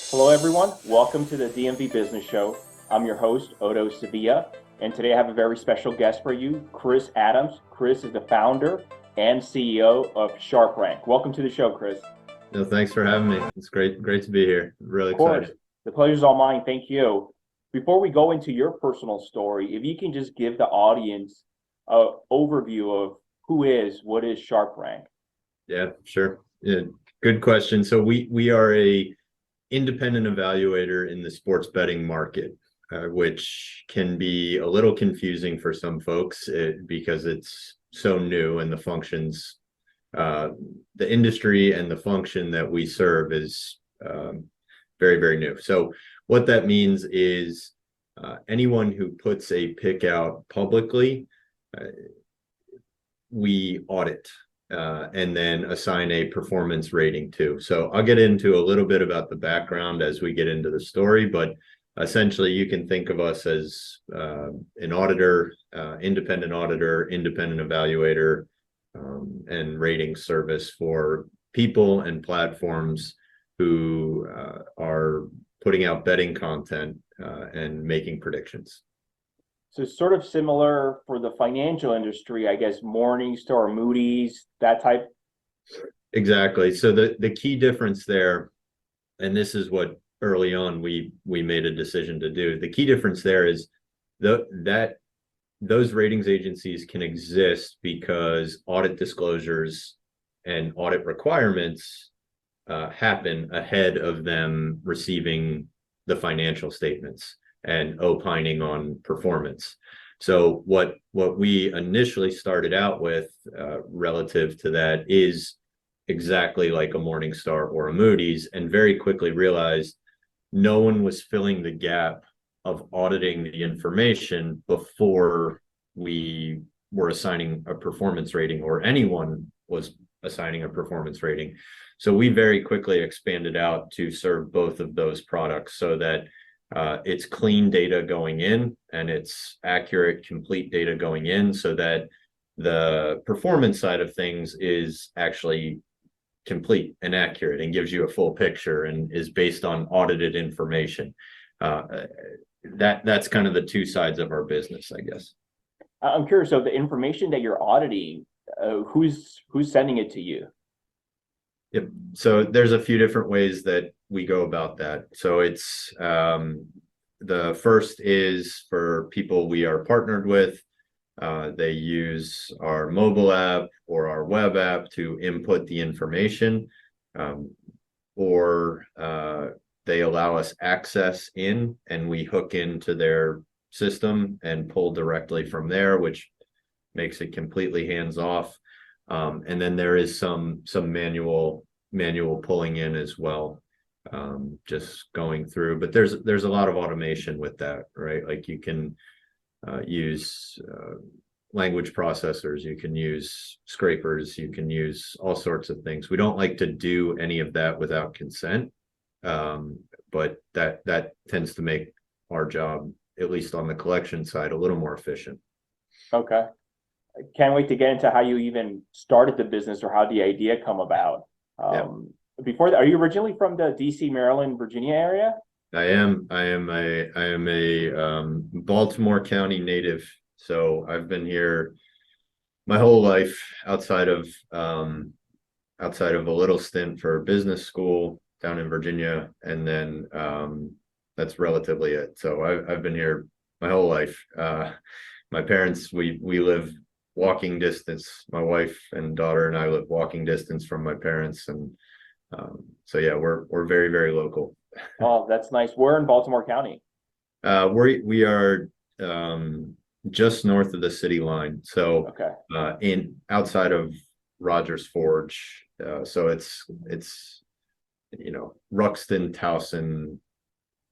Hello, everyone. Welcome to the DMV Business Show. I'm your host, Otto Sevilla, and today I have a very special guest for you, Chris Adams. Chris is the founder and CEO of SharpRank. Welcome to the show, Chris. No, thanks for having me. It's great to be here. Really Of course, excited. the pleasure's all mine. Thank you. Before we go into your personal story, if you can just give the audience an overview of what is SharpRank? Yeah, sure. Yeah, good question. So we are a independent evaluator in the sports betting market, which can be a little confusing for some folks because it's so new and the functions, the industry and the function that we serve is very new. So what that means is anyone who puts a pick out publicly, we audit and then assign a performance rating to. So I'll get into a little bit about the background as we get into the story, but essentially you can think of us as an auditor, independent evaluator, and rating service for people and platforms who are putting out betting content and making predictions. So sort of similar for the financial industry, I guess, Morningstar, Moody's, that type. Exactly. So the key difference there, and this is what early on we made a decision to do. The key difference there is that those ratings agencies can exist because audit disclosures and audit requirements happen ahead of them receiving the financial statements and opining on performance. So what we initially started out with relative to that is exactly like a Morningstar or a Moody's, and very quickly realized no one was filling the gap of auditing the information before we were assigning a performance rating, or anyone was assigning a performance rating. So we very quickly expanded out to serve both of those products so that it's clean data going in and it's accurate, complete data going in, so that the performance side of things is actually complete and accurate and gives you a full picture and is based on audited information. That's kind of the two sides of our business, I guess. I'm curious, so the information that you're auditing, who's sending it to you? Yep. So there's a few different ways that we go about that. So it's the first is for people we are partnered with. They use our mobile app or our web app to input the information, or they allow us access in and we hook into their system and pull directly from there, which makes it completely hands off. And then there is some manual pulling in as well, just going through. But there's a lot of automation with that, right? Like you can use language processors, you can use scrapers, you can use all sorts of things. We don't like to do any of that without consent, but that tends to make our job, at least on the collection side, a little more efficient. Okay. Can't wait to get into how you even started the business or how the idea come about. Yeah. Before that, are you originally from the DC, Maryland, Virginia area? I am a Baltimore County native. So I've been here my whole life, outside of a little stint for business school down in Virginia, and then that's relatively it. So I've been here my whole life. My parents, we live walking distance. My wife and daughter and I live walking distance from my parents, and so yeah, we're very local. Oh, that's nice. We're in Baltimore County. We are just north of the city line, so Okay. In outside of Rogers Forge. So it's Ruxton, Towson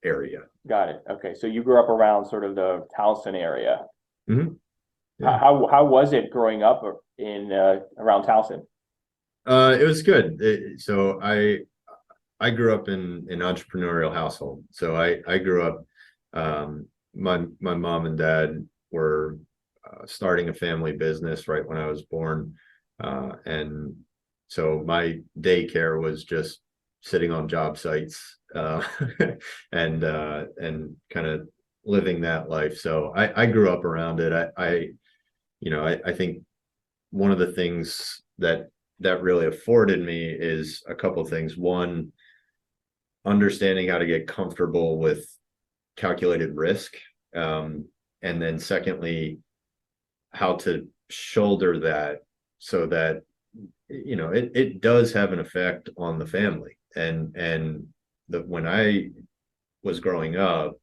area. Got it. Okay. So you grew up around sort of the Towson area. Mm-hmm. Yeah. How was it growing up in around Towson? It was good. So I grew up in an entrepreneurial household. So I grew up, my mom and dad were starting a family business right when I was born. And so my daycare was just sitting on job sites, and kind of living that life. So I grew up around it. I think one of the things that really afforded me is a couple of things. One, understanding how to get comfortable with calculated risk. And then secondly, how to shoulder that so that, it does have an effect on the family. And when I was growing up,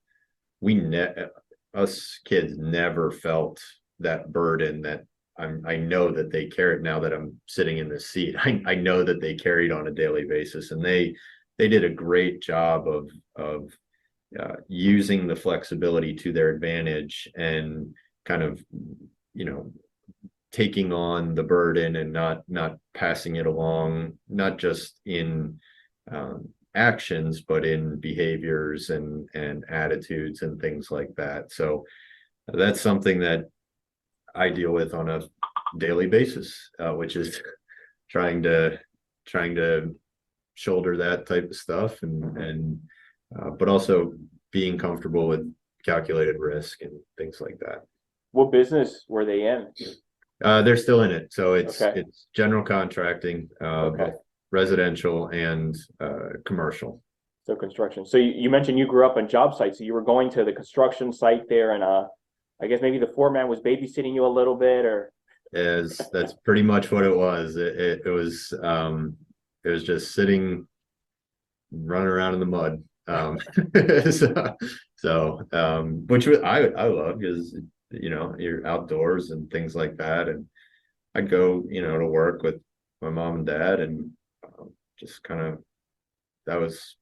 us kids never felt that burden that I know that they carried. Now that I'm sitting in this seat, I know that they carried on a daily basis, and they did a great job of using the flexibility to their advantage, and kind of, taking on the burden and not passing it along, not just in actions, but in behaviors and attitudes and things like that. So that's something that I deal with on a daily basis, which is trying to shoulder that type of stuff, and but also being comfortable with calculated risk and things like that. What business were they in? They're still in it, so Okay. it's general contracting, Okay. both residential and commercial. So construction. So you mentioned you grew up on job sites. So you were going to the construction site there, and I guess maybe the foreman was babysitting you a little bit, or That's pretty much what it was. It was just sitting, running around in the mud. Which I love, because you're outdoors and things like that. And I'd go to work with my mom and dad, and just kind of, that was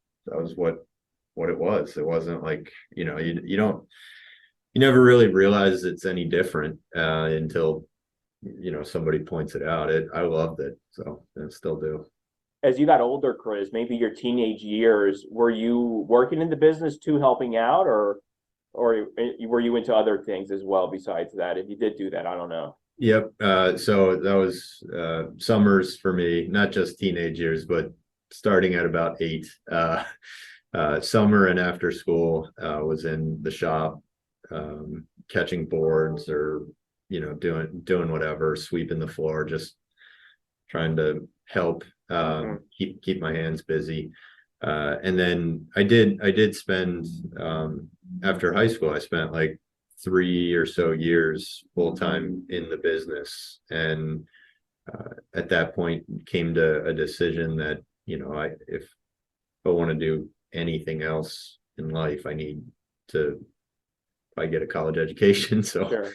what it was. It wasn't like, you never really realize it's any different until somebody points it out. I loved it, so I still do. as you got older, Chris, maybe your teenage years, were you working in the business too, helping out, or were you into other things as well besides that? If you did do that, I don't know. Yep. So that was summers for me, not just teenage years, but starting at about 8. Summer and after school, was in the shop, catching boards, or doing whatever, sweeping the floor, just trying to help keep my hands busy. And then I did spend, after high school, I spent like 3 or so years full time in the business, and at that point came to a decision that if I want to do anything else in life, I need to probably get a college education. So Sure.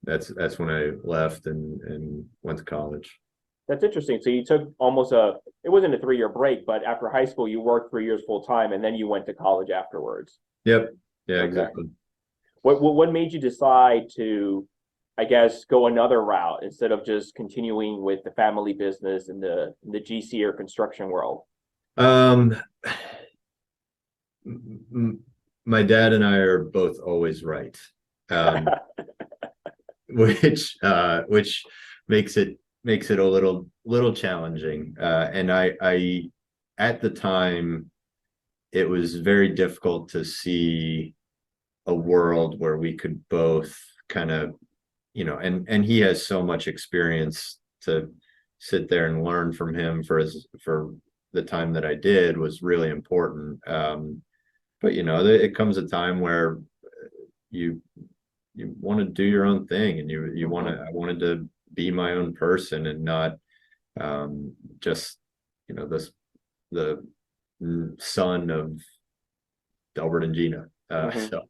That's when I left and went to college. That's interesting. So you took it wasn't a 3-year break, but after high school, you worked 3 years full time, and then you went to college afterwards. Yep. Yeah, Okay. exactly. What made you decide to, I guess, go another route instead of just continuing with the family business in the GC or construction world? Um, my dad and I are both always right, which makes it a little challenging. And I at the time, it was very difficult to see a world where we could both kind of, and he has so much experience, to sit there and learn from him for the time that I did was really important. But it comes a time where you want to do your own thing, and I wanted to be my own person, and not just the son of Delbert and Gina. So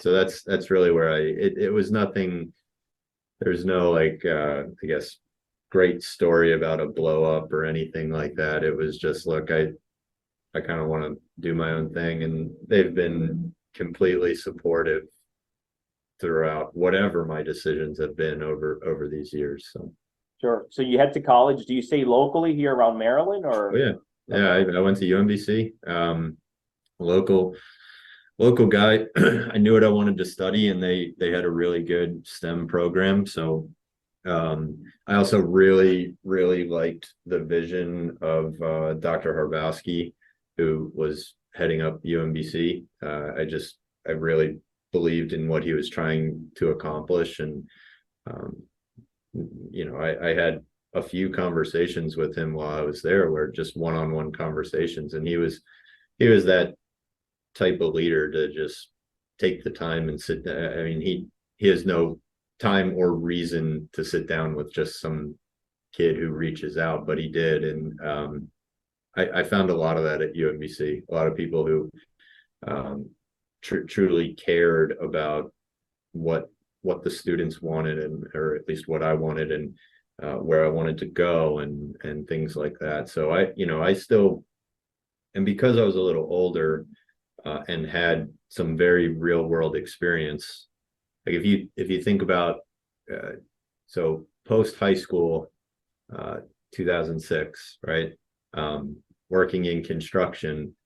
that's really where it was nothing. There's no, like, I guess, great story about a blow up or anything like that. It was just, look, I kind of want to do my own thing, and they've been completely supportive throughout whatever my decisions have been over these years. So Sure. So you head to college. Do you stay locally here around Maryland, or? oh, yeah. I went to UMBC, local guy. I knew what I wanted to study, and they had a really good STEM program, so I also really, really liked the vision of Dr. Harbowski, who was heading up UMBC. I really believed in what he was trying to accomplish. And, um, I had a few conversations with him while I was there, where just one-on-one conversations. And he was that type of leader to just take the time and sit. I mean, he has no time or reason to sit down with just some kid who reaches out, but he did. And I found a lot of that at UMBC. A lot of people who truly cared about what the students wanted, and or at least what I wanted, and where I wanted to go, and things like that. So I still, and because I was a little older and had some very real world experience, like if you think about so post high school, 2006, right? Working in construction,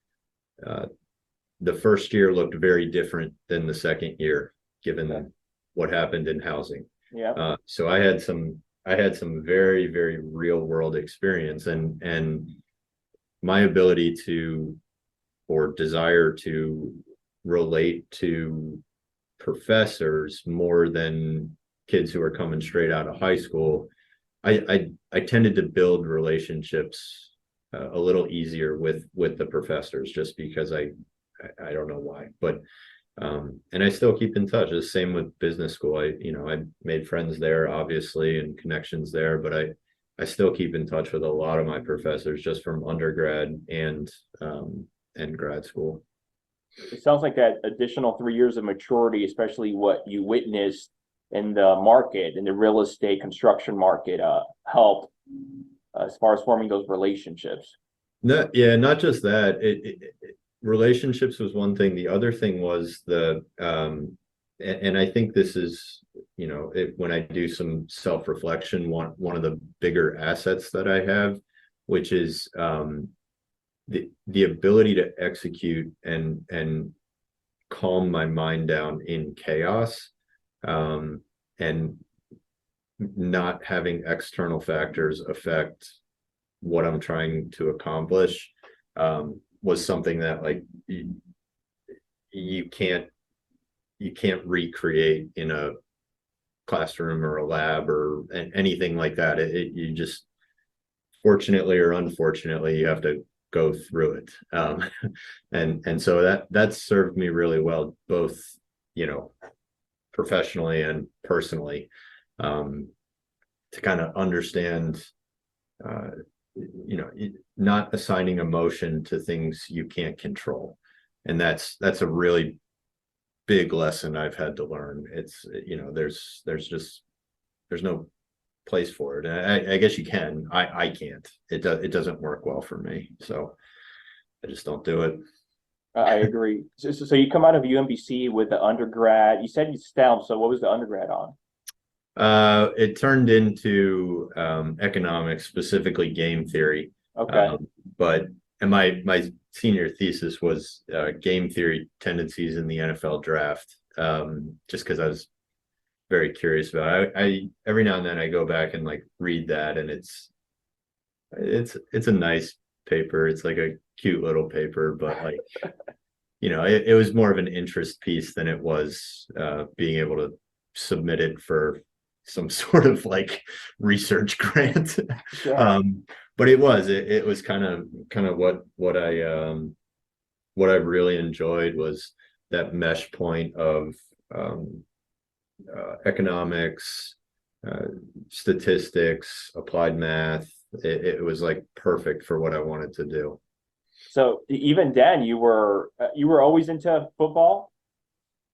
the first year looked very different than the second year, given what happened in housing. Yeah. So I had some very, very real world experience, and my ability to, or desire to, relate to professors more than kids who are coming straight out of high school. I tended to build relationships a little easier with the professors, just because I don't know why, but and I still keep in touch. The same with business school. I made friends there, obviously, and connections there, but I still keep in touch with a lot of my professors just from undergrad and grad school. It sounds like that additional 3 years of maturity, especially what you witnessed in the market, in the real estate construction market, helped as far as forming those relationships. No, yeah, not just that. Relationships was one thing. The other thing was and I think this is, when I do some self-reflection, one of the bigger assets that I have, which is the ability to execute and calm my mind down in chaos, and not having external factors affect what I'm trying to accomplish, was something that, like, you can't recreate in a classroom or a lab or anything like that. You just, fortunately or unfortunately, you have to go through it. And so that served me really well, both, professionally and personally, to kind of understand, not assigning emotion to things you can't control. And that's a really big lesson I've had to learn. It's, there's no place for it. And I guess you can. I can't. It doesn't work well for me. So I just don't do it. I agree. So you come out of UMBC with the undergrad. You said you STEM. So what was the undergrad on? It turned into economics, specifically game theory. Okay. And my senior thesis was game theory tendencies in the NFL draft. Just because I was very curious about it. I every now and then I go back and like read that, and it's a nice paper. It's like a cute little paper, but like, it was more of an interest piece than it was being able to submit it for some sort of like research grant. Sure. But it was kind of what I really enjoyed was that mesh point of economics, statistics, applied math. It was like perfect for what I wanted to do. So even then, you were always into football.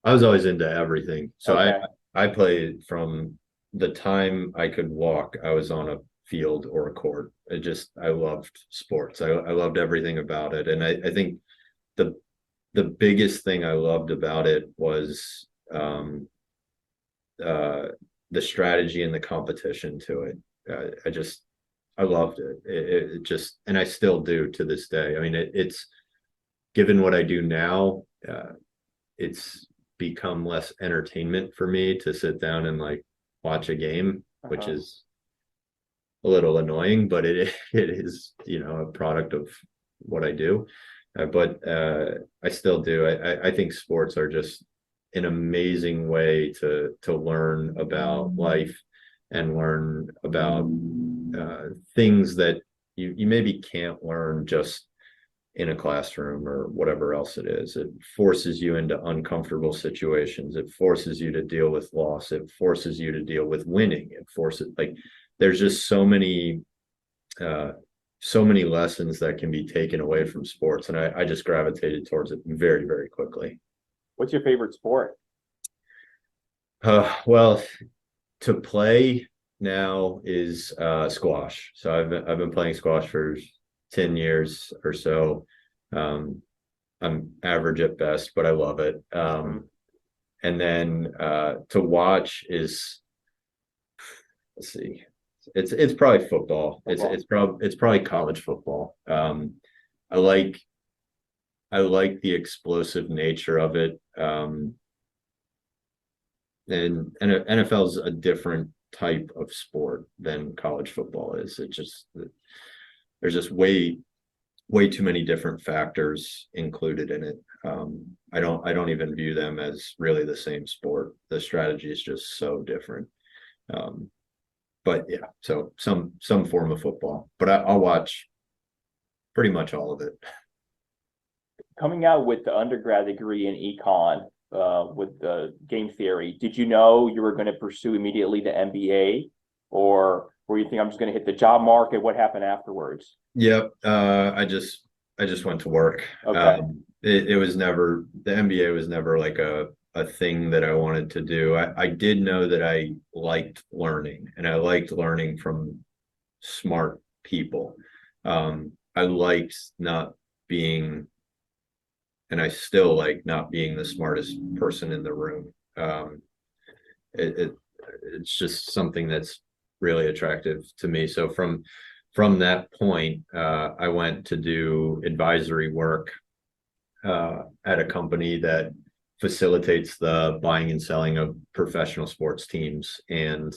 I was always into everything. So Okay. I played from the time I could walk. I was on a field or a court. I loved sports. I loved everything about it. And I think the biggest thing I loved about it was the strategy and the competition to it. I loved it. It just, and I still do to this day. I mean, it's given what I do now, it's become less entertainment for me to sit down and like watch a game. which Uh-huh. is a little annoying, but it is, a product of what I do. But I still do. I think sports are just an amazing way to learn about life and learn about things that you maybe can't learn just in a classroom or whatever else it is. It forces you into uncomfortable situations. It forces you to deal with loss. It forces you to deal with winning. It forces there's just uh, so many lessons that can be taken away from sports, and I just gravitated towards it very, very quickly. What's your favorite sport? Well, to play now is squash. So I've been playing squash for 10 years or so. Um, I'm average at best, but I love it. And then to watch is, let's see, it's probably football. It's probably college football. I like I like the explosive nature of it. And NFL is a different type of sport than college football is. There's just way too many different factors included in it. I don't even view them as really the same sport. The strategy is just so different. Um, but yeah, so some form of football, but I'll watch pretty much all of it. Coming out with the undergrad degree in econ, with the game theory, did you know you were going to pursue immediately the MBA, or were you think I'm just going to hit the job market? What happened afterwards? Yep. I just went to work. Okay. It was never, the MBA was never like a thing that I wanted to do. I did know that I liked learning, and I liked learning from smart people. I liked not being, and I still like not being the smartest person in the room. It, it it's just something that's really attractive to me. So from that point, I went to do advisory work at a company that facilitates the buying and selling of professional sports teams and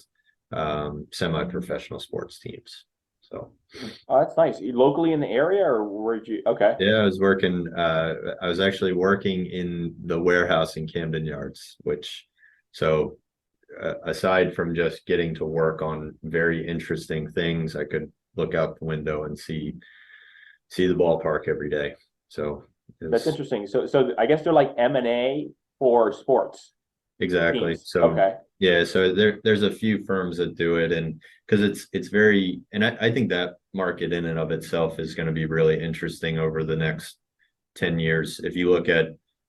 semi-professional sports teams. So Oh, that's nice. You locally in the area, or where'd you? Okay. yeah, I was actually working in the warehouse in Camden Yards, so aside from just getting to work on very interesting things, I could look out the window and see the ballpark every day. So That's it's interesting. So I guess they're like M&A for sports exactly. teams. So Okay. yeah, so there's a few firms that do it, and because it's very, and I think that market in and of itself is going to be really interesting over the next 10 years. If you look at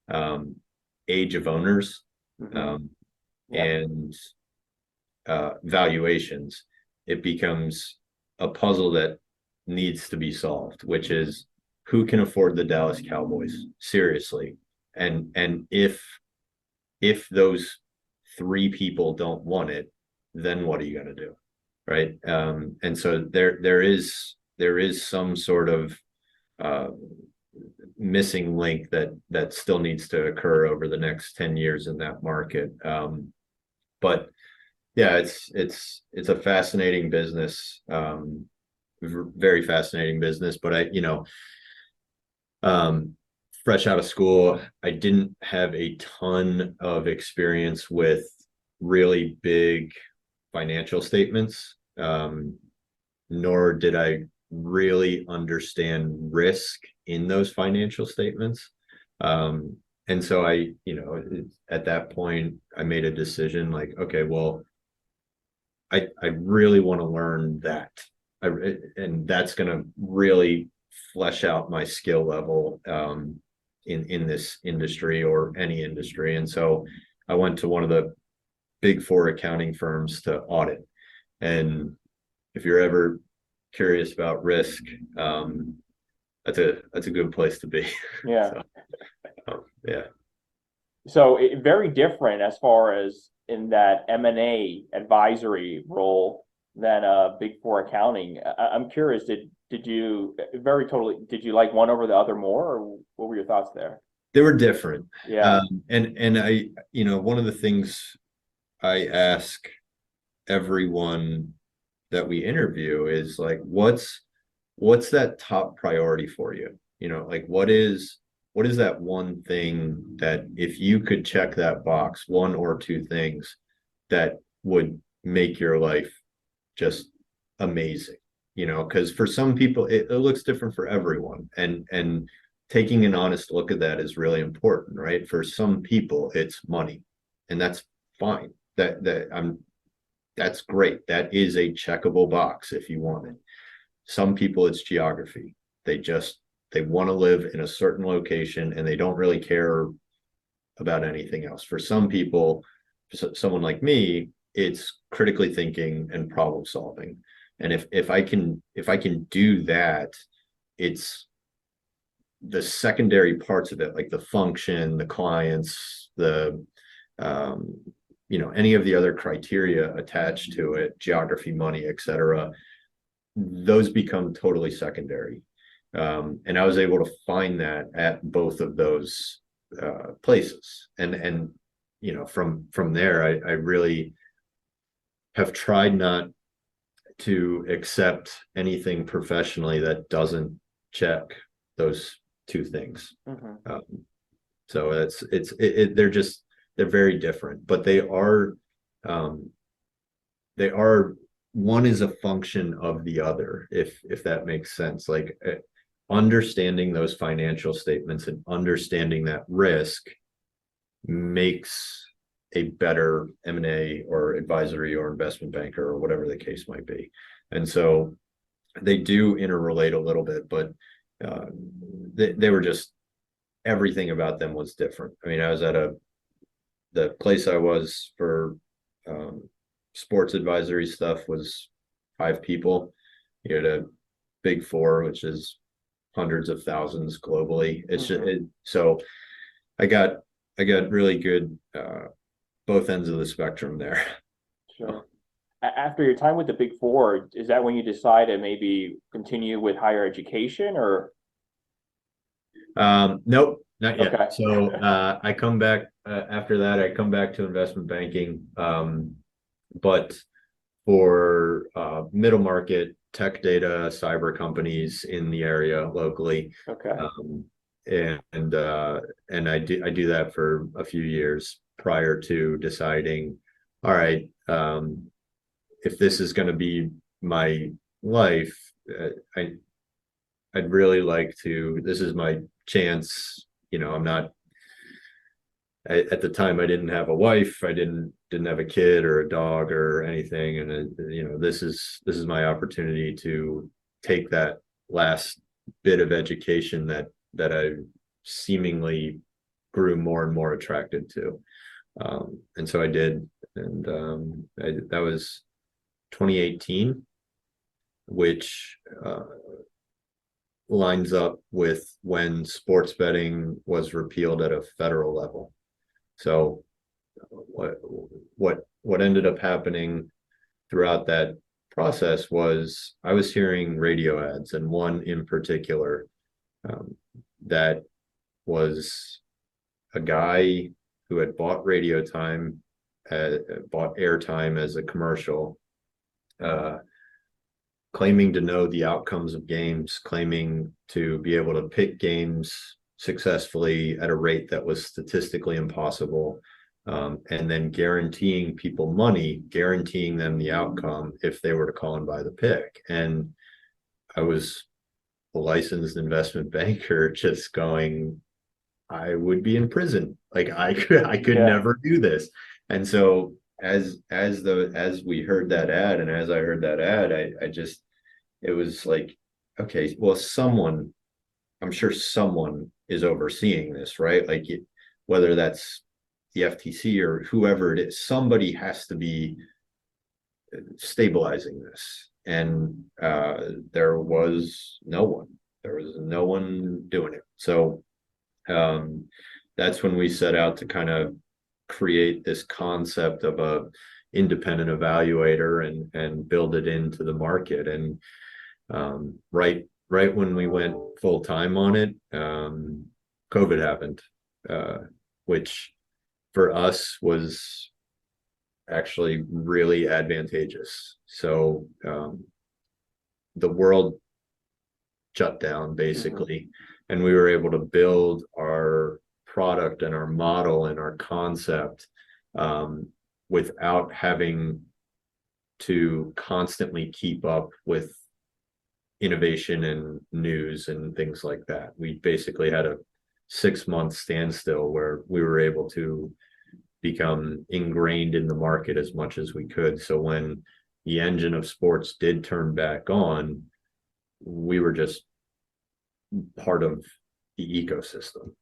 um, age of owners, Hmm. um, Yep. and valuations, it becomes a puzzle that needs to be solved, which is who can afford the Dallas Cowboys seriously, and if those three people don't want it, then what are you going to do, right? And so there is some sort of uh, missing link that still needs to occur over the next 10 years in that market. But yeah, it's a fascinating business, very fascinating business. But um, fresh out of school, I didn't have a ton of experience with really big financial statements, nor did I really understand risk in those financial statements. And so at that point, I made a decision like, okay, well, I really want to learn that. And that's going to really flesh out my skill level in this industry or any industry. And so I went to one of the big four accounting firms to audit. And if you're ever curious about risk, that's a good place to be. Yeah. So, yeah. So very different as far as in that M&A advisory role than Big Four accounting. I'm curious, did you like one over the other more, or what were your thoughts there? They were different. Yeah. And one of the things I ask everyone that we interview is like, what's that top priority for you? You know, like what is that one thing that if you could check that box, one or two things that would make your life just amazing, you know, because for some people it looks different for everyone. And taking an honest look at that is really important, right? For some people it's money, and that's fine. That's great. That is a checkable box if you want it. Some people it's geography. They want to live in a certain location and they don't really care about anything else. For some people, someone like me, it's critically thinking and problem solving. And if I can do that, it's the secondary parts of it, like the function, the clients, the um, any of the other criteria attached to it, geography, money, etc., those become totally secondary. And I was able to find that at both of those places. And from there, I really have tried not to accept anything professionally that doesn't check those two things. Mm-hmm. So they're very different, but um, they are one is a function of the other, if that makes sense. Like understanding those financial statements and understanding that risk makes a better M&A or advisory or investment banker or whatever the case might be. And so they do interrelate a little bit, but they were just, everything about them was different. I mean, I was at the place I was for sports advisory stuff was 5 people. You had a big 4, which is hundreds of thousands globally. So I got really good both ends of the spectrum there. Sure. After your time with the Big Four, is that when you decide to maybe continue with higher education or? Nope, not yet. Okay. So I come back after that. I come back to investment banking, but for middle market tech data cyber companies in the area locally. Okay. And I do that for a few years prior to deciding, all right, if this is going to be my life, I'd really like to. This is my chance. You know, I'm not. At the time, I didn't have a wife. I didn't have a kid or a dog or anything, and this is my opportunity to take that last bit of education that I seemingly grew more and more attracted to, and so I did, and that was 2018, which lines up with when sports betting was repealed at a federal level. So what ended up happening throughout that process was I was hearing radio ads, and one in particular that was a guy who had bought radio time, bought airtime as a commercial, claiming to know the outcomes of games, claiming to be able to pick games successfully at a rate that was statistically impossible, and then guaranteeing people money, guaranteeing them the outcome if they were to call and buy the pick. And I was a licensed investment banker just going, I would be in prison. Like I could never do this. And so as we heard that ad, and as I heard that ad, it was like, okay, well, I'm sure someone is overseeing this, right? Like whether that's the FTC or whoever it is, somebody has to be stabilizing this. And there was no one doing it. So that's when we set out to kind of create this concept of a independent evaluator and build it into the market. And right when we went full time on it, COVID happened, which for us was actually really advantageous. So the world shut down basically, and we were able to build our product and our model and our concept without having to constantly keep up with innovation and news and things like that. We basically had a 6-month standstill where we were able to become ingrained in the market as much as we could. So when the engine of sports did turn back on, we were just part of the ecosystem.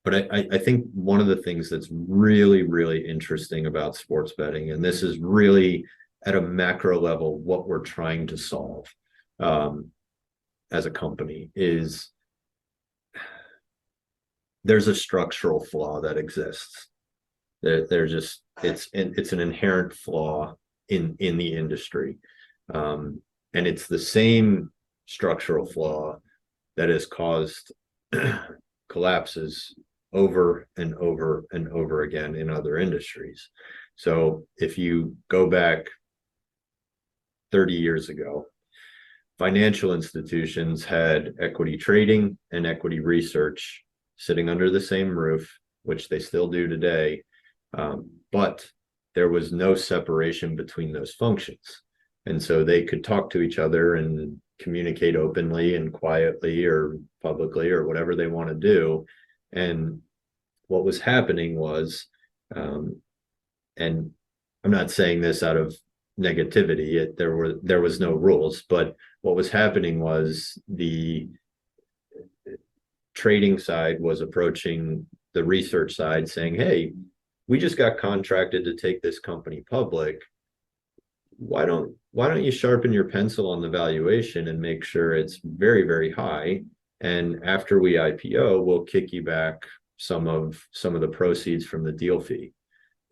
But I think one of the things that's really, really interesting about sports betting, and this is really at a macro level what we're trying to solve as a company, is there's a structural flaw that exists. There's just it's an inherent flaw in the industry, and it's the same structural flaw that has caused collapses over and over and over again in other industries. So if you go back 30 years ago, financial institutions had equity trading and equity research sitting under the same roof, which they still do today, but there was no separation between those functions. And so they could talk to each other and communicate openly and quietly or publicly or whatever they want to do. And what was happening was, and I'm not saying this out of negativity, there was no rules, but what was happening was the trading side was approaching the research side saying, hey, we just got contracted to take this company public. Why don't you sharpen your pencil on the valuation and make sure it's very, very high? And after we IPO, we'll kick you back some of the proceeds from the deal fee.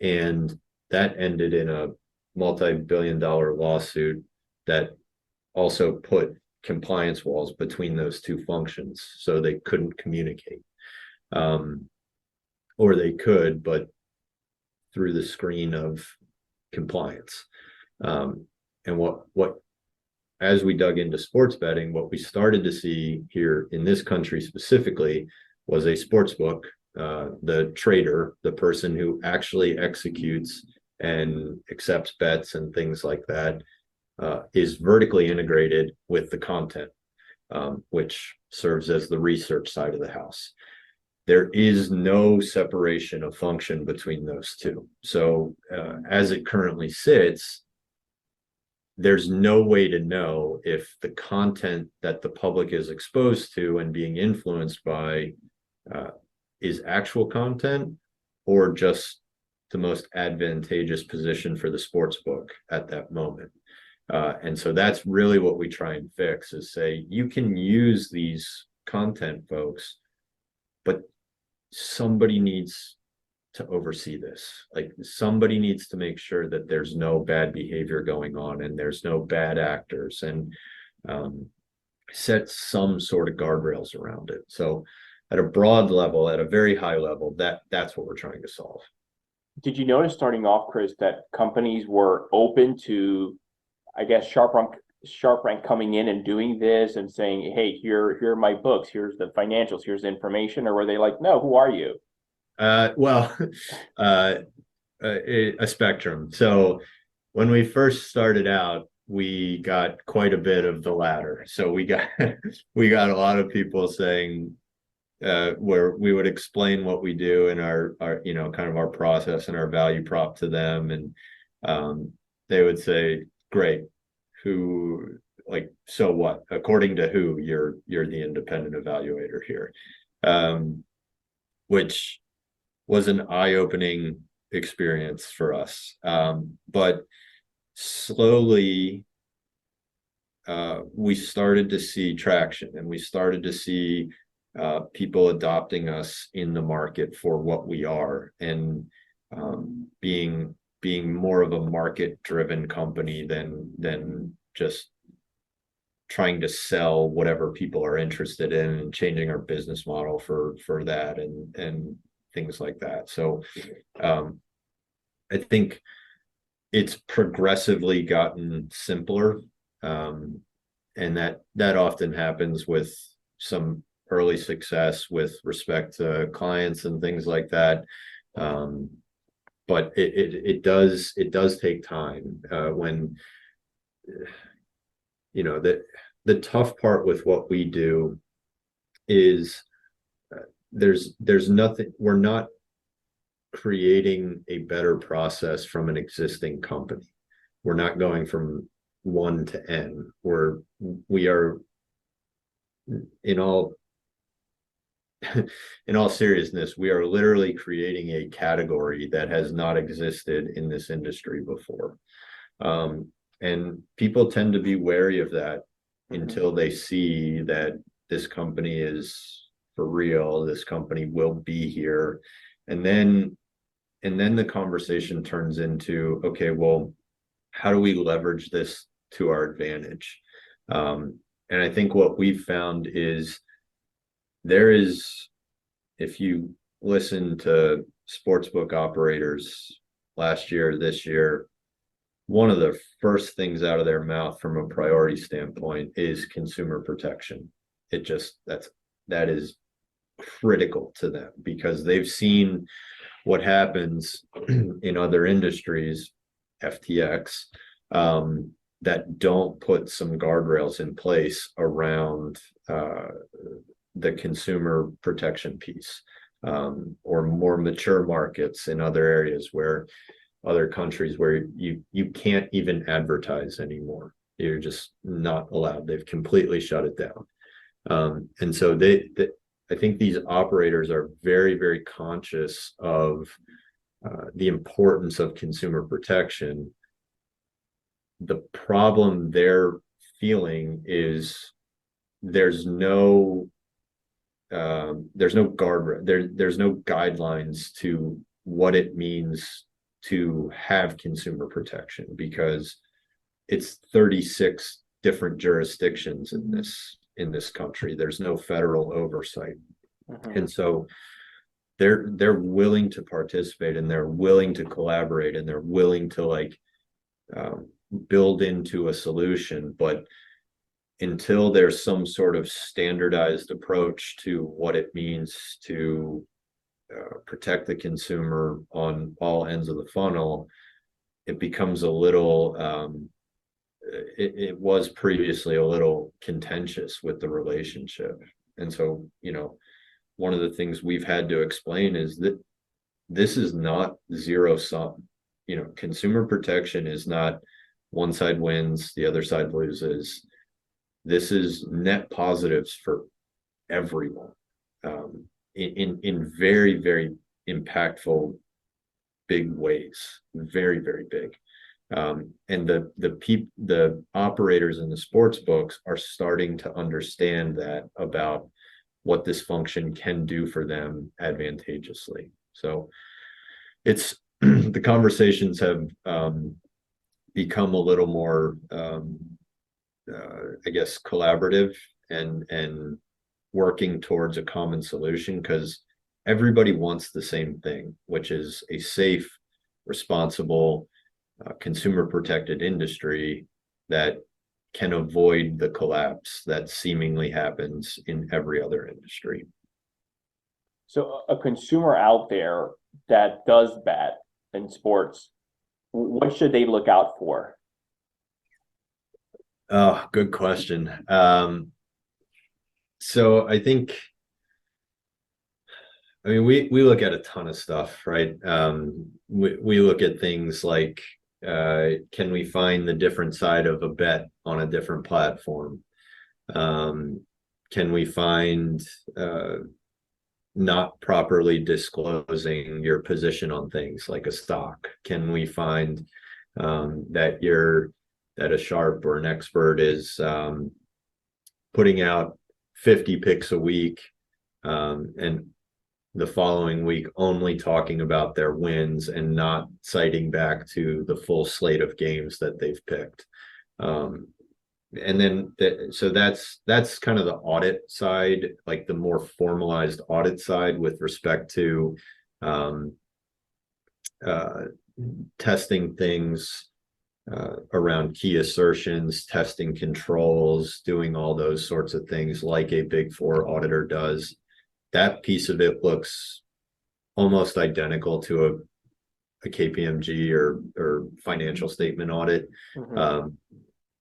And that ended in a multi-billion-dollar lawsuit that also put compliance walls between those two functions, so they couldn't communicate, or they could, but through the screen of compliance. And what as we dug into sports betting, what we started to see here in this country specifically was a sports book, the trader, the person who actually executes and accepts bets and things like that, is vertically integrated with the content, which serves as the research side of the house. There is no separation of function between those two. So as it currently sits, there's no way to know if the content that the public is exposed to and being influenced by is actual content or just the most advantageous position for the sports book at that moment. And so that's really what we try and fix, is say, you can use these content folks, but somebody needs to oversee this. Like, somebody needs to make sure that there's no bad behavior going on and there's no bad actors, and set some sort of guardrails around it. So at a broad level, at a very high level, that's what we're trying to solve. Did you notice, starting off, Chris, that companies were open to, I guess, SharpRank coming in and doing this and saying, hey, here are my books, here's the financials, here's the information? Or were they like, no, who are you? Well, a spectrum. So when we first started out, we got quite a bit of the latter. So we got a lot of people saying, where we would explain what we do and our kind of our process and our value prop to them, and they would say, great, who, like, so what? According to who? You're the independent evaluator here, which was an eye-opening experience for us. But slowly, we started to see traction, and we started to see people adopting us in the market for what we are, and being more of a market-driven company than just trying to sell whatever people are interested in, and changing our business model for that and things like that. So I think it's progressively gotten simpler. And that often happens with some early success with respect to clients and things like that. But it does take time, when the tough part with what we do is, there's nothing, we're not creating a better process from an existing company. We're not going from 1 to N. We are, in all in all seriousness, we are literally creating a category that has not existed in this industry before. And people tend to be wary of that until they see that this company is for real, this company will be here. And then the conversation turns into, okay, well, how do we leverage this to our advantage? And I think what we've found is, if you listen to sportsbook operators last year, this year, one of the first things out of their mouth from a priority standpoint is consumer protection. That is critical to them, because they've seen what happens in other industries, FTX, that don't put some guardrails in place around the consumer protection piece, or more mature markets in other areas, where other countries where you can't even advertise anymore. You're just not allowed. They've completely shut it down. And so I think these operators are very, very conscious of the importance of consumer protection. The problem they're feeling is there's no guardrail, there's no guidelines to what it means to have consumer protection, because it's 36 different jurisdictions in this country. There's no federal oversight. And so they're willing to participate, and they're willing to collaborate, and they're willing to build into a solution. But until there's some sort of standardized approach to what it means to protect the consumer on all ends of the funnel, it becomes a little, it was previously a little contentious with the relationship. And so, one of the things we've had to explain is that this is not zero sum. Consumer protection is not one side wins, the other side loses. This is net positives for everyone, in very, very impactful, big ways, very, very big. And the operators in the sports books are starting to understand that about what this function can do for them advantageously. So it's the conversations have become a little more, I guess, collaborative and working towards a common solution, because everybody wants the same thing, which is a safe, responsible, consumer protected industry that can avoid the collapse that seemingly happens in every other industry. So a consumer out there that does bet in sports, what should they look out for? Oh, good question. So I think, we look at a ton of stuff, right? We look at things like, can we find the different side of a bet on a different platform? Can we find not properly disclosing your position on things like a stock? Can we find that a sharp or an expert is putting out 50 picks a week, and the following week only talking about their wins and not citing back to the full slate of games that they've picked? And then so that's kind of the audit side, like the more formalized audit side with respect to testing things around key assertions, testing controls, doing all those sorts of things like a Big Four auditor does. That piece of it looks almost identical to a KPMG or financial statement audit. Mhm.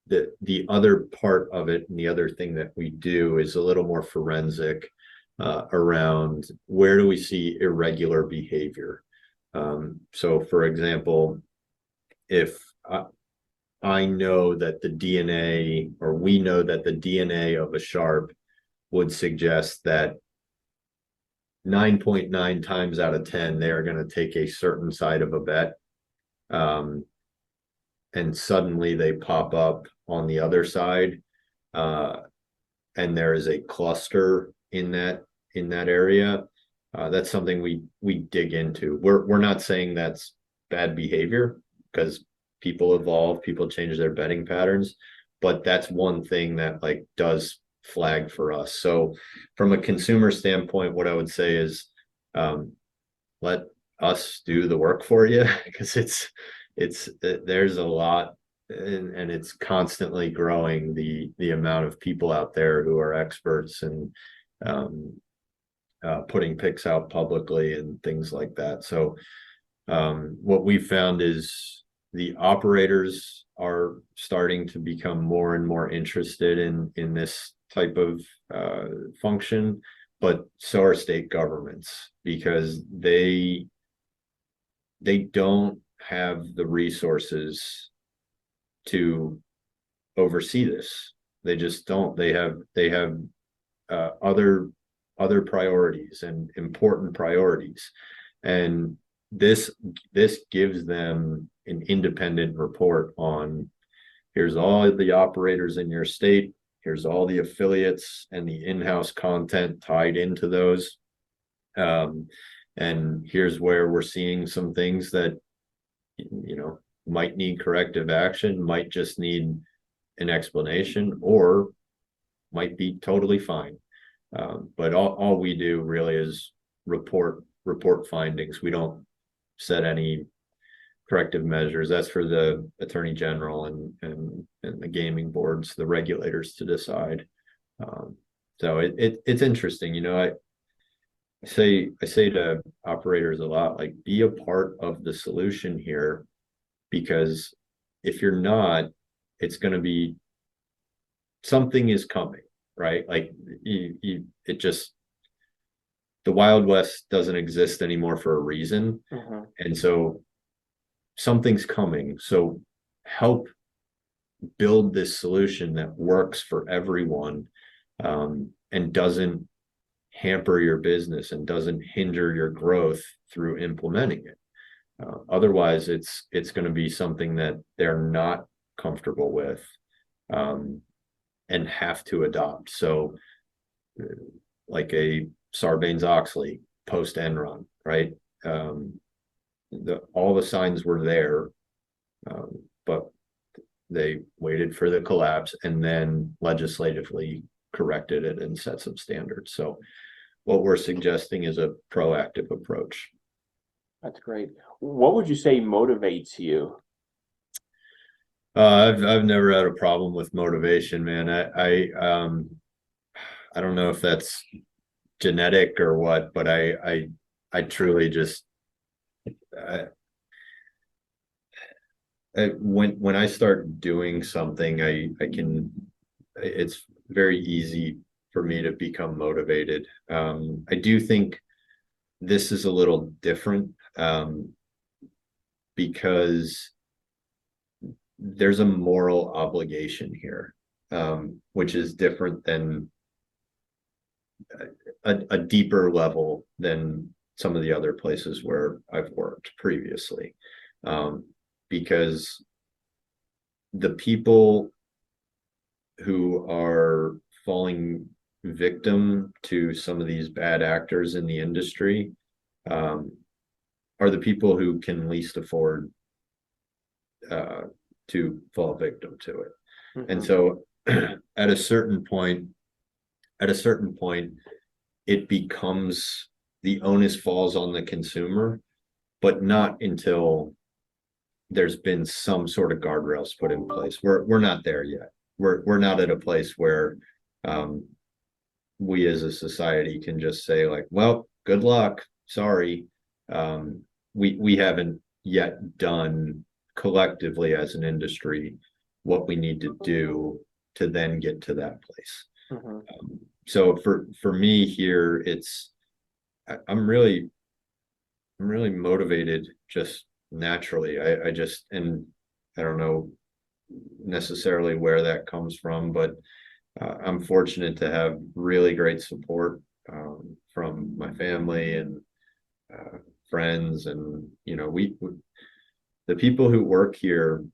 The other part of it, and the other thing that we do, is a little more forensic around where do we see irregular behavior. So for example, if I know that the DNA, or we know that the DNA of a Sharp would suggest that 9.9 times out of 10, they are going to take a certain side of a bet. And suddenly they pop up on the other side. And there is a cluster in that area. That's something we dig into. We're not saying that's bad behavior, because people evolve, people change their betting patterns, but that's one thing that like does flag for us. So from a consumer standpoint, what I would say is let us do the work for you, because there's a lot, and it's constantly growing, the amount of people out there who are experts and putting picks out publicly and things like that. So what we found is the operators are starting to become more and more interested in this type of function, but so are state governments, because they don't have the resources to oversee this. They just don't. They have other priorities, and important priorities, and this gives them an independent report on, here's all the operators in your state, here's all the affiliates and the in-house content tied into those, and here's where we're seeing some things that might need corrective action, might just need an explanation, or might be totally fine. But all we do really is report findings. We don't set any corrective measures. That's for the attorney general and the gaming boards, the regulators, to decide. So it's interesting. I say to operators a lot, like, be a part of the solution here, because if you're not, it's going to be, something is coming, right? Like it just, the Wild West doesn't exist anymore for a reason. Mhm. And so something's coming. So help build this solution that works for everyone, and doesn't hamper your business and doesn't hinder your growth through implementing it. Otherwise, it's going to be something that they're not comfortable with, and have to adopt. So like a Sarbanes-Oxley post Enron, right? All the signs were there, but they waited for the collapse and then legislatively corrected it and set some standards. So what we're suggesting is a proactive approach. That's great. What would you say motivates you? I've never had a problem with motivation, man. I don't know if that's genetic or what, but I truly just, when I start doing something, it's very easy for me to become motivated. I do think this is a little different, because there's a moral obligation here, which is different than a deeper level than some of the other places where I've worked previously, because the people who are falling victim to some of these bad actors in the industry are the people who can least afford to fall victim to it. Mhm. And so at a certain point, it becomes, the onus falls on the consumer, but not until there's been some sort of guardrails put in place. We're not there yet. We're not at a place where we as a society can just say like, well, good luck, sorry. We haven't yet done collectively as an industry what we need to do to then get to that place. So for me here, I'm really motivated just naturally. I just, and I don't know necessarily where that comes from, but I'm fortunate to have really great support from my family and friends, and the people who work here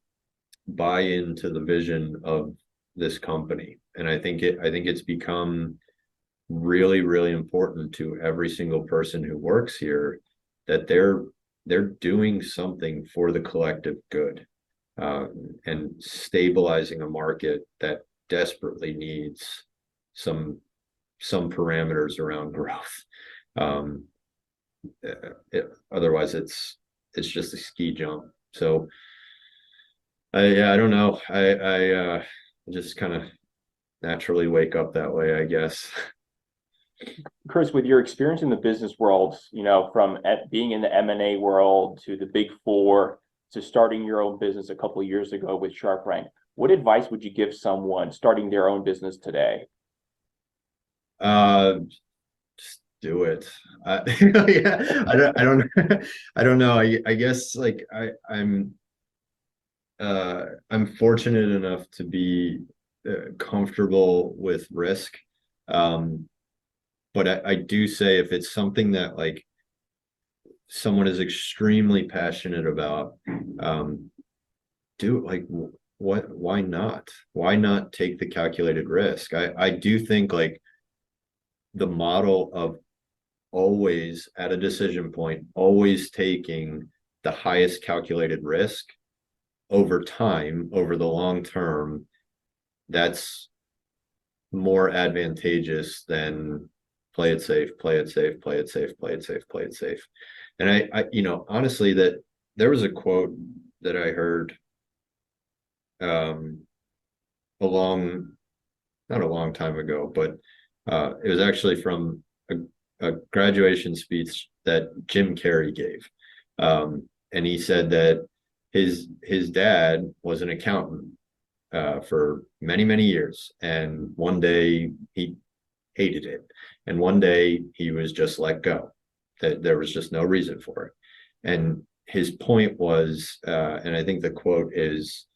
buy into the vision of this company, and I think it's become really, really important to every single person who works here that they're doing something for the collective good, and stabilizing a market that desperately needs some parameters around growth. Otherwise it's just a ski jump. So I don't know. I just kind of naturally wake up that way, I guess. Chris, with your experience in the business world, from being in the M&A world to the Big Four to starting your own business a couple of years ago with SharpRank, what advice would you give someone starting their own business today? Just do it. Yeah, I don't know. I guess like I'm fortunate enough to be comfortable with risk. But I do say if it's something that like someone is extremely passionate about, do it. Like why not take the calculated risk? I do think like the model of always at a decision point, always taking the highest calculated risk over time, over the long term, that's more advantageous than play it safe. And I honestly, that there was a quote that I heard not a long time ago, but it was actually from a graduation speech that Jim Carrey gave. And he said that his dad was an accountant for many, many years. And one day he hated it. And one day he was just let go. That there was just no reason for it. And his point was, and I think the quote is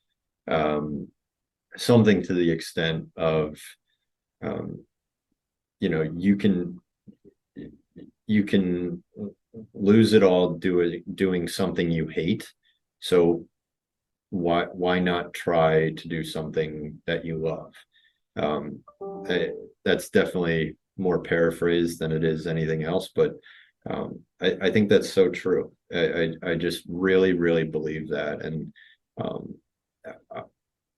something to the extent of, you can lose it all doing something you hate. So why not try to do something that you love? That's definitely more paraphrased than it is anything else, but I think that's so true. I just really, really believe that. And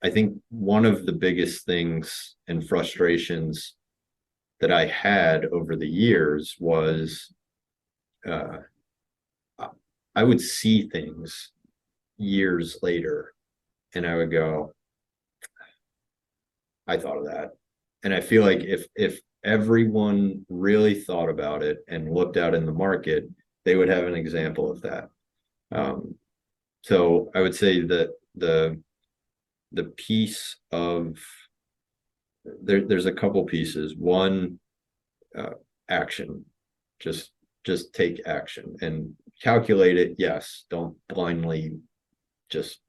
I think one of the biggest things and frustrations that I had over the years was I would see things years later and I would go, I thought of that. And I feel like if everyone really thought about it and looked out in the market, they would have an example of that. So I would say that the piece of there's a couple pieces. One, action. Just take action and calculate it. Yes, don't blindly just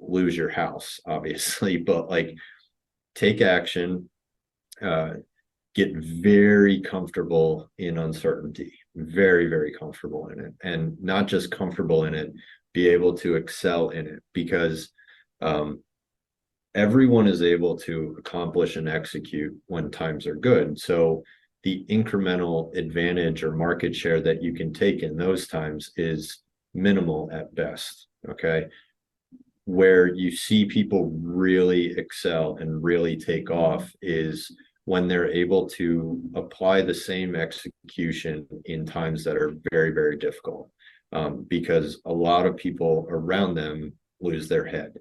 lose your house, obviously, but like take action, get very comfortable in uncertainty, very, very comfortable in it, and not just comfortable in it, be able to excel in it, because everyone is able to accomplish and execute when times are good. So the incremental advantage or market share that you can take in those times is minimal at best. Okay. Where you see people really excel and really take off is when they're able to apply the same execution in times that are very, very difficult. because a lot of people around them lose their head.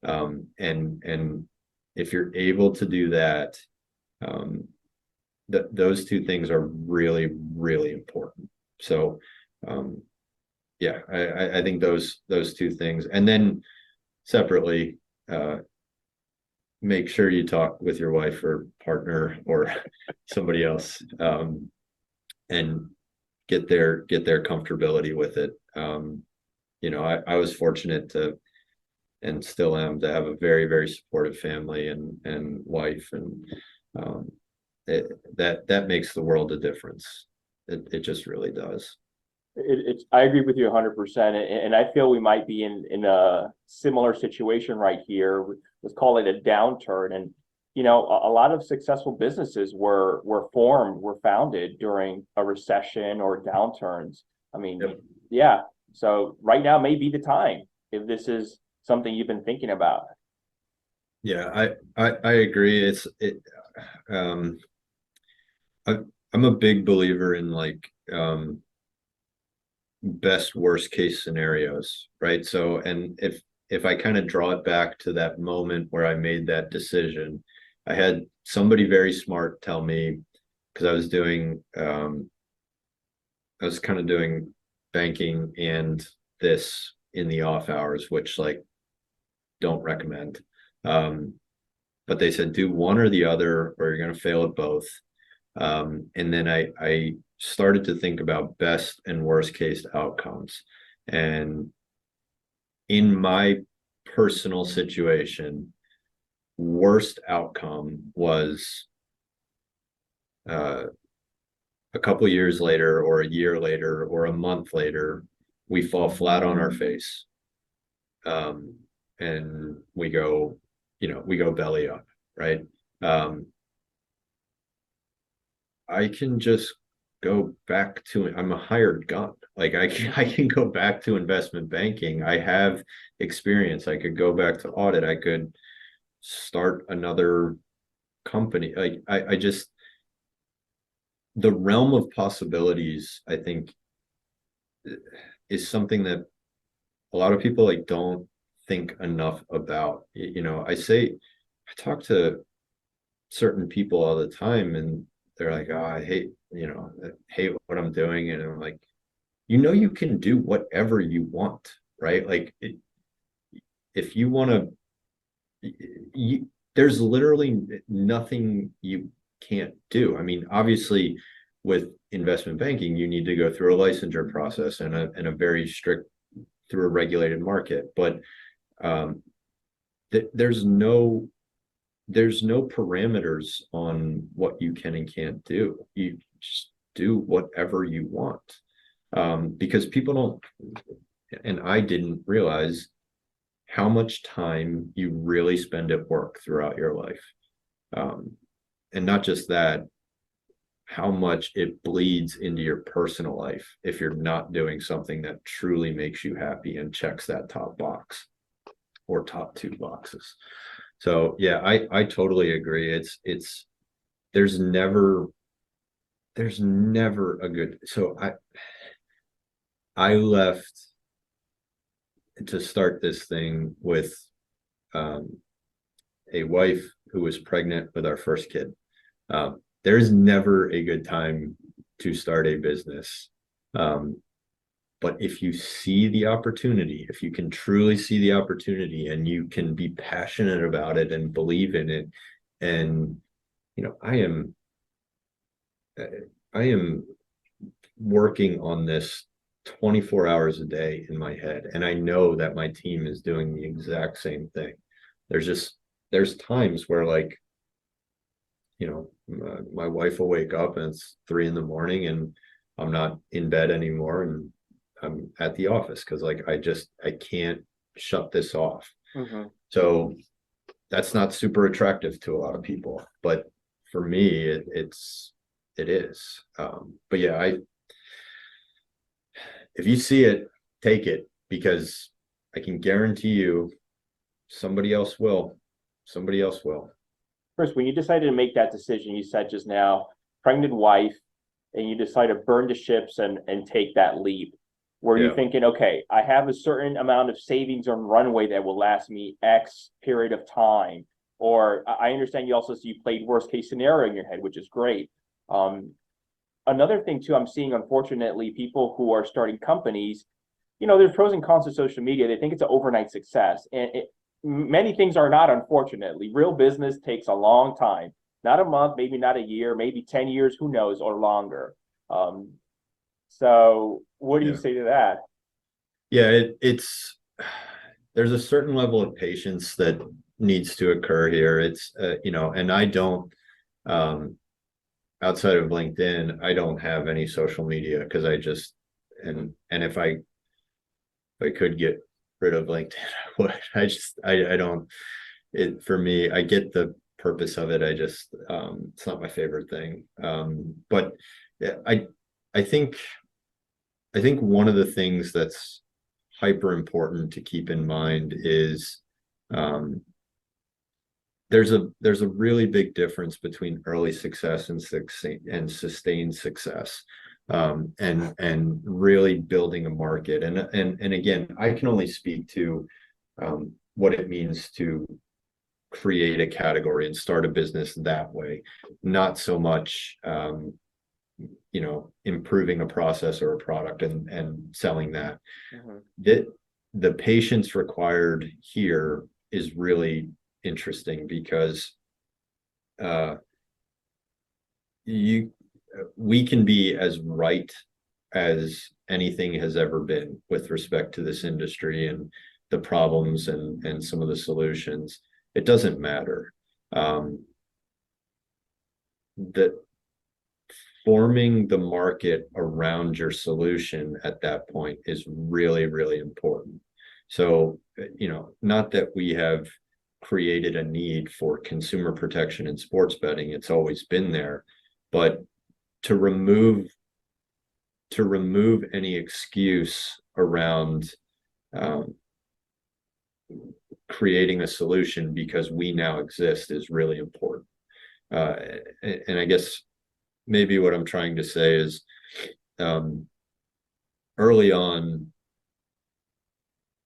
And if you're able to do that, those two things are really, really important. So, yeah, I think those two things, and then separately, make sure you talk with your wife or partner or somebody else, and get their comfortability with it. I was fortunate to, and still am, to have a very, very supportive family and wife, and that makes the world a difference. It just really does. I agree with you 100%, and I feel we might be in a similar situation right here. Let's call it a downturn, and a lot of successful businesses were founded during a recession or downturns. I mean, Yep. yeah. So right now may be the time if this is something you've been thinking about. Yeah, I agree. I'm a big believer in like best worst case scenarios, right? So, and if I kind of draw it back to that moment where I made that decision, I had somebody very smart tell me, because I was kind of doing banking and this in the off hours, which like don't recommend. But they said do one or the other, or you're going to fail at both. And then I started to think about best and worst case outcomes. And in my personal situation, worst outcome was a couple years later, or a year later, or a month later, we fall flat on our face, and we go belly up, right? I can just go back to, I'm a hired gun. Like I can go back to investment banking. I have experience. I could go back to audit. I could start another company. Like I just, the realm of possibilities, I think, is something that a lot of people like don't think enough about. I talk to certain people all the time, and they're like, oh, I hate what I'm doing. And I'm like, you can do whatever you want, right? Like if you want to, there's literally nothing you can't do. I mean, obviously with investment banking, you need to go through a licensure process and a very strict, through a regulated market, but there's no parameters on what you can and can't do. You just do whatever you want, because people don't, and I didn't realize how much time you really spend at work throughout your life, and not just that, how much it bleeds into your personal life if you're not doing something that truly makes you happy and checks that top box or top two boxes. So yeah, I totally agree. It's there's never a good, so I left to start this thing with a wife who was pregnant with our first kid. There's never a good time to start a business. But if you see the opportunity, if you can truly see the opportunity and you can be passionate about it and believe in it, and I am working on this 24 hours a day in my head, and I know that my team is doing the exact same thing. There's times where like, my wife will wake up and it's 3 a.m. and I'm not in bed anymore, and I'm at the office because like I can't shut this off. Mm-hmm. So that's not super attractive to a lot of people, but for me it is. But yeah, if you see it, take it, because I can guarantee you somebody else will. Chris, when you decided to make that decision, you said just now, pregnant wife, and you decided to burn the ships and take that leap. where you're Yeah. thinking, okay, I have a certain amount of savings on runway that will last me X period of time. Or I understand you also you played worst case scenario in your head, which is great. Um, Another thing too, I'm seeing unfortunately people who are starting companies, there's pros and cons to social media. They think it's an overnight success, and many things are not. Unfortunately, real business takes a long time, not a month, maybe not a year, maybe 10 years, who knows, or longer. Um, so what do you Yeah. say to that? Yeah, it's there's a certain level of patience that needs to occur here. It's and I don't um outside of LinkedIn, I don't have any social media because I just and if I could get rid of LinkedIn, I would. I don't it for me, I get the purpose of it. I just it's not my favorite thing. But yeah, I think I think one of the things that's hyper important to keep in mind is um, there's a really big difference between early success and sustained success, and really building a market. And again, I can only speak to what it means to create a category and start a business that way, not so much improving a process or a product and selling that. Mhm. that the patience required here is really interesting because uh you we can be as right as anything has ever been with respect to this industry and the problems and some of the solutions. It doesn't matter. That forming the market around your solution at that point is really, really important. So, not that we have created a need for consumer protection in sports betting, it's always been there, but to remove any excuse around um, creating a solution because we now exist is really important. Uh, and I guess maybe what I'm trying to say is um, early on,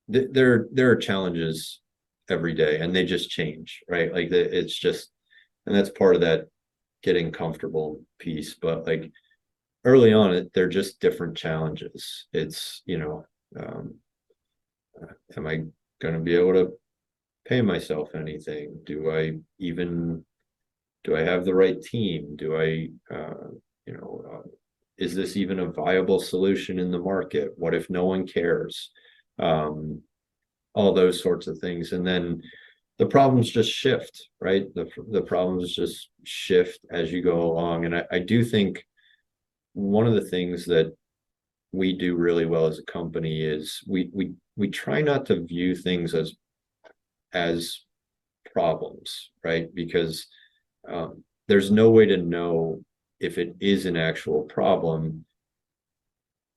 there are challenges every day, and they just change, right? Like it's just, and that's part of that getting comfortable piece. But like early on, they're just different challenges. It's um, am I going to be able to pay myself anything? Do I have the right team? Do I you know is this even a viable solution in the market? What if no one cares? Um, all those sorts of things. And then the problems just shift, right? The problems just shift as you go along. And I do think one of the things that we do really well as a company is we try not to view things as problems, right? Because there's no way to know if it is an actual problem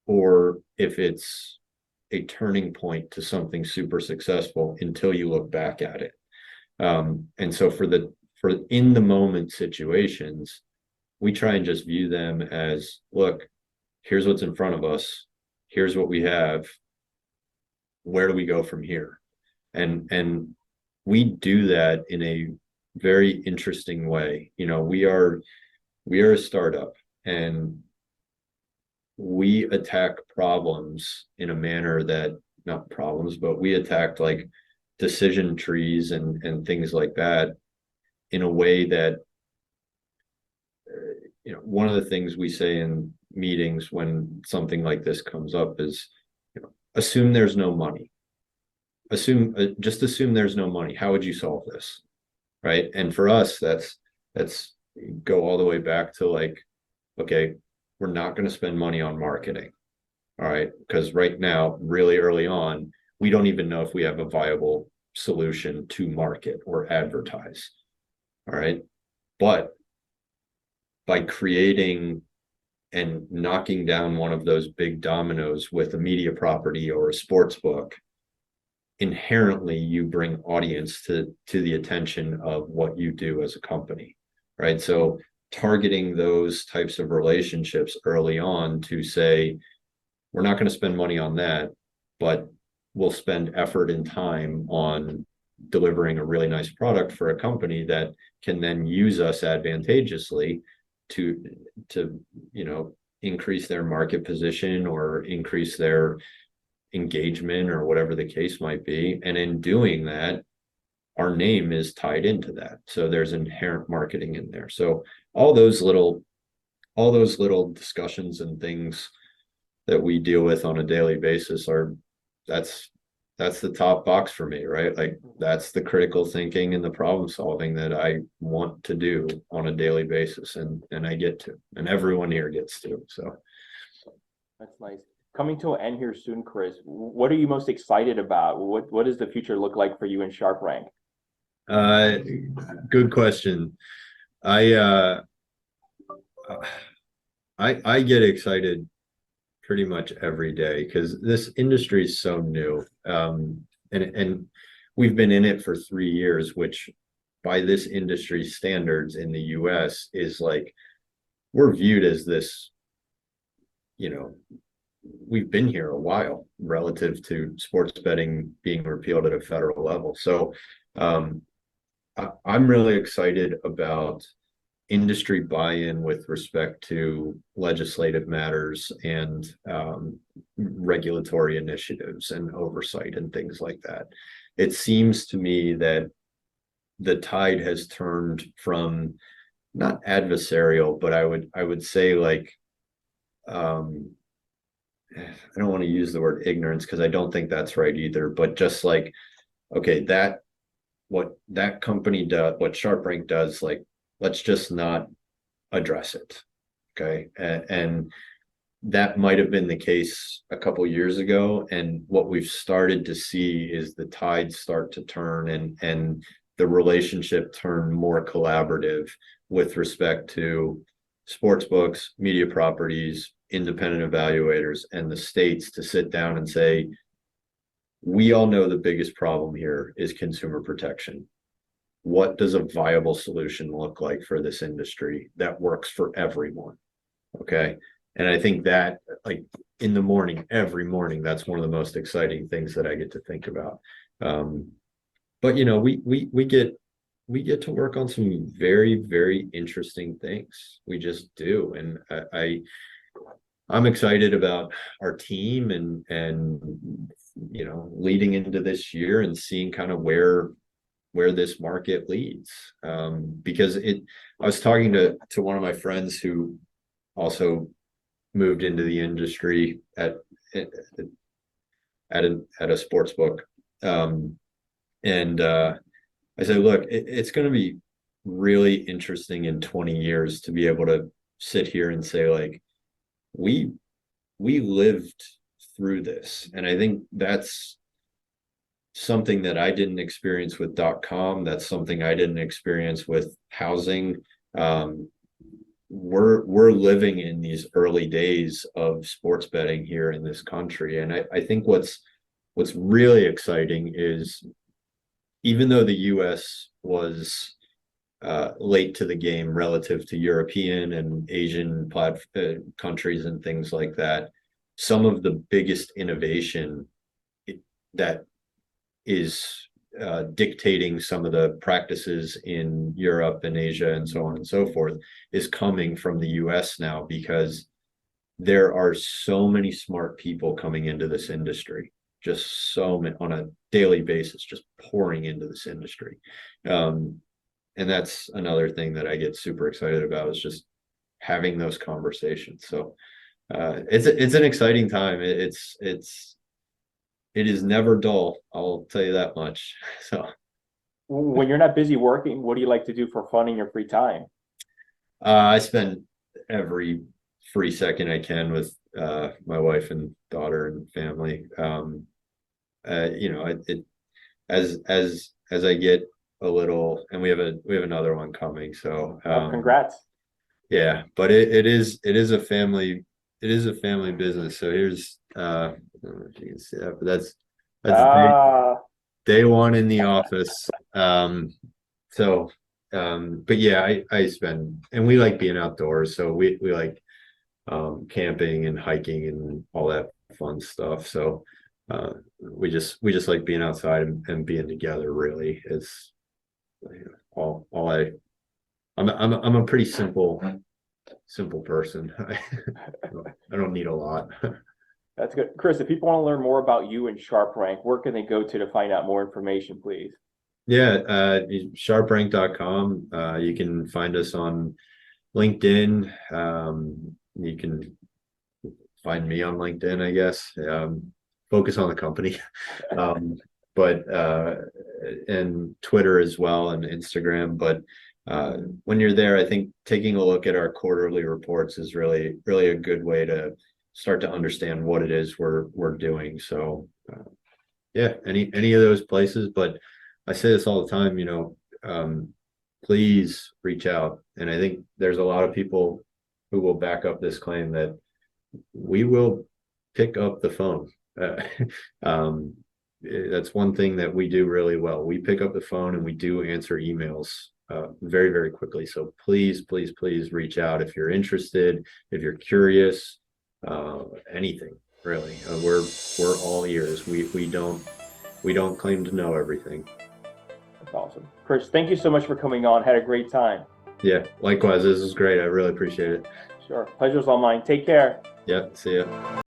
or if it's a turning point to something super successful until you look back at it. And so for in the moment situations, we try and just view them as, look, here's what's in front of us. Here's what we have. Where do we go from here? And we do that in a very interesting way. We are a startup, and we attack problems in a manner that, not problems, but we attacked like decision trees and things like that in a way that one of the things we say in meetings when something like this comes up is, assume there's no money. Just assume there's no money. How would you solve this? Right. And for us, that's go all the way back to like, okay, we're not going to spend money on marketing. All right. Because right now, really early on, we don't even know if we have a viable solution to market or advertise. All right. But by creating and knocking down one of those big dominoes with a media property or a sports book, inherently you bring audience to the attention of what you do as a company, right? So targeting those types of relationships early on to say, we're not going to spend money on that, but we'll spend effort and time on delivering a really nice product for a company that can then use us advantageously to increase their market position or increase their engagement or whatever the case might be. And in doing that, our name is tied into that. So there's inherent marketing in there. So all those little discussions and things that we deal with on a daily basis that's the top box for me, right? Like that's the critical thinking and the problem solving that I want to do on a daily basis, and I get to, and everyone here gets to. So that's nice. Coming to an end here soon, Chris, what are you most excited about? What does the future look like for you in SharpRank? Good question. I get excited pretty much every day because this industry is so new. And we've been in it for 3 years, which by this industry standards in the US is like, we're viewed as this, we've been here a while relative to sports betting being repealed at a federal level. So I'm really excited about industry buy-in with respect to legislative matters and regulatory initiatives and oversight and things like that. It seems to me that the tide has turned from not adversarial, but I would say like I don't want to use the word ignorance because I don't think that's right either, but just like, okay, what that company does, what SharpRank does, like, let's just not address it. Okay. And that might have been the case a couple years ago. And what we've started to see is the tide start to turn and the relationship turn more collaborative with respect to sports books, media properties, independent evaluators, and the states to sit down and say, we all know the biggest problem here is consumer protection. What does a viable solution look like for this industry that works for everyone? Okay. And I think that, like, in the morning, every morning, that's one of the most exciting things that I get to think about. But we get to work on some very, very interesting things. We just do. And I'm excited about our team and leading into this year and seeing kind of where this market leads. Because I was talking to one of my friends who also moved into the industry at a sports book. And I said, look, it's going to be really interesting in 20 years to be able to sit here and say, like, we lived through this. And I think that's something that I didn't experience with .com. That's something I didn't experience with housing. We're living in these early days of sports betting here in this country. And I think what's really exciting is, even though the US was late to the game relative to European and Asian countries and things like that, some of the biggest innovation that is dictating some of the practices in Europe and Asia and so on and so forth is coming from the US now, because there are so many smart people coming into this industry, just so many on a daily basis, just pouring into this industry. And that's another thing that I get super excited about, is just having those conversations. So it's an exciting time. It is never dull, I'll tell you that much. So when you're not busy working, what do you like to do for fun in your free time? I spend every free second I can with my wife and daughter and family. As I get a little, and we have another one coming. So congrats. Yeah, but it is a family business. So here's I don't know if you can see that, but that's day one in the office. But yeah, I spend, and we like being outdoors, so we like camping and hiking and all that fun stuff. So we just like being outside and being together. Really, is all I'm a pretty simple person. I don't need a lot. That's good. Chris, if people want to learn more about you and SharpRank, where can they go to find out more information, please? Yeah, sharprank.com. You can find us on LinkedIn. You can find me on LinkedIn, I guess. Focus on the company. But and Twitter as well, and Instagram. But when you're there, I think taking a look at our quarterly reports is really a good way to start to understand what it is we're doing. So yeah, any of those places. But I say this all the time, please reach out. And I think there's a lot of people who will back up this claim that we will pick up the phone. That's one thing that we do really well. We pick up the phone and we do answer emails very, very quickly. So please reach out if you're interested, if you're curious, anything really. We're all ears. We don't claim to know everything. That's awesome. Chris, thank you so much for coming on. Had a great time. Yeah, likewise. This is great. I really appreciate it. Sure. Pleasure's all mine. Take care. Yeah, see ya.